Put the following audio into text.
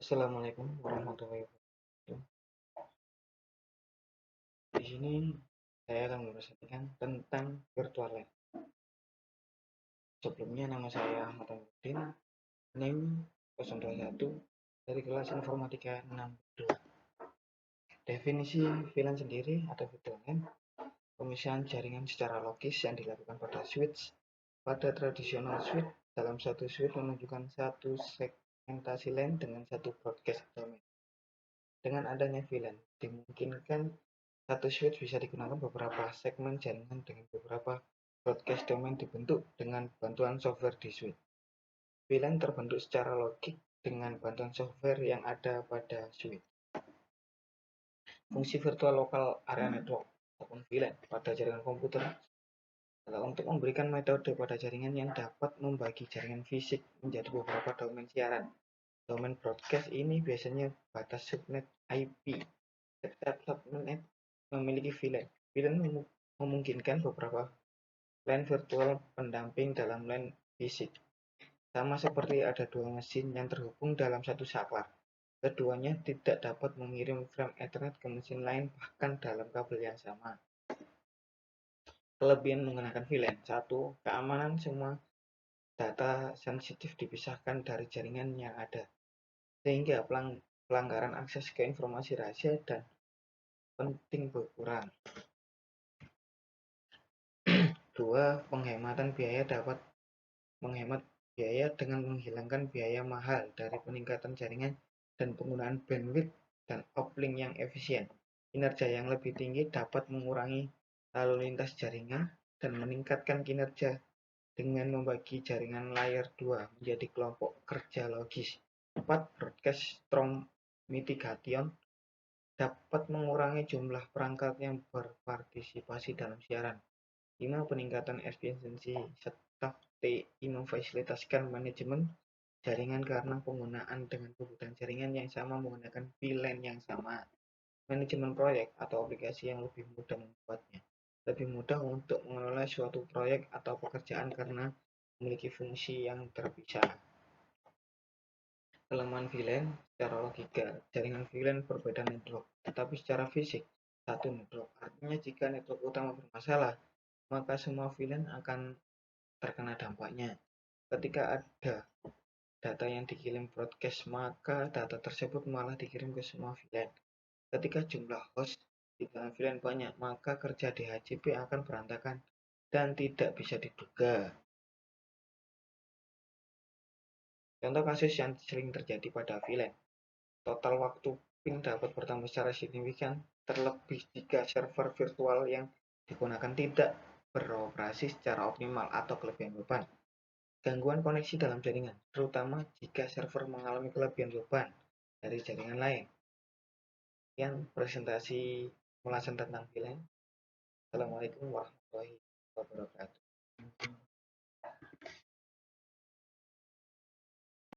Assalamualaikum warahmatullahi wabarakatuh. Di sini saya akan mempresentasikan tentang virtual lab. Sebelumnya nama saya Ahmad Amudin, NIM 021 dari kelas Informatika 62. Definisi VLAN sendiri atau virtual LAN, pemisahan jaringan secara logis yang dilakukan pada switch. Pada tradisional switch, dalam satu switch menunjukkan satu segmentasi LAN dengan satu broadcast domain. Dengan adanya VLAN, dimungkinkan satu switch bisa digunakan beberapa segmen jaringan dengan beberapa broadcast domain dibentuk dengan bantuan software di switch. VLAN terbentuk secara logik dengan bantuan software yang ada pada switch. Fungsi virtual local area network ataupun VLAN pada jaringan komputer adalah untuk memberikan metode pada jaringan yang dapat membagi jaringan fisik menjadi beberapa domain siaran. Domain broadcast ini biasanya batas subnet IP. Setiap subnet memiliki VLAN. VLAN memungkinkan beberapa LAN virtual pendamping dalam LAN fisik. Sama seperti ada dua mesin yang terhubung dalam satu saklar. Keduanya tidak dapat mengirim frame Ethernet ke mesin lain bahkan dalam kabel yang sama. Kelebihan menggunakan VLAN. 1. Keamanan, semua data sensitif dipisahkan dari jaringan yang ada, sehingga pelanggaran akses ke informasi rahasia dan penting berkurang. 2. Penghematan biaya dapat menghemat biaya dengan menghilangkan biaya mahal dari peningkatan jaringan dan penggunaan bandwidth dan uplink yang efisien. Kinerja yang lebih tinggi dapat mengurangi lalu lintas jaringan dan meningkatkan kinerja dengan membagi jaringan layer 2 menjadi kelompok kerja logis. 4. Broadcast storm mitigation dapat mengurangi jumlah perangkat yang berpartisipasi dalam siaran. 5. Peningkatan efisiensi staf TI memfasilitasikan manajemen jaringan karena penggunaan dengan kebutuhan jaringan yang sama menggunakan VLAN yang sama. Manajemen proyek atau aplikasi yang lebih mudah membuatnya. Lebih mudah untuk mengelola suatu proyek atau pekerjaan karena memiliki fungsi yang terpisah. Kelemahan VLAN secara logika, jaringan VLAN berbeda network, tetapi secara fisik satu network. Artinya jika network utama bermasalah, maka semua VLAN akan terkena dampaknya. Ketika ada data yang dikirim broadcast, maka data tersebut malah dikirim ke semua VLAN. Ketika jumlah host di dalam VLAN banyak, maka kerja DHCP akan berantakan dan tidak bisa diduga. Contoh kasus yang sering terjadi pada VLAN, total waktu ping dapat bertambah secara signifikan, terlebih jika server virtual yang digunakan tidak beroperasi secara optimal atau kelebihan beban. Gangguan koneksi dalam jaringan, terutama jika server mengalami kelebihan beban dari jaringan lain. Sekian presentasi ulasan tentang VLAN. Assalamualaikum warahmatullahi wabarakatuh.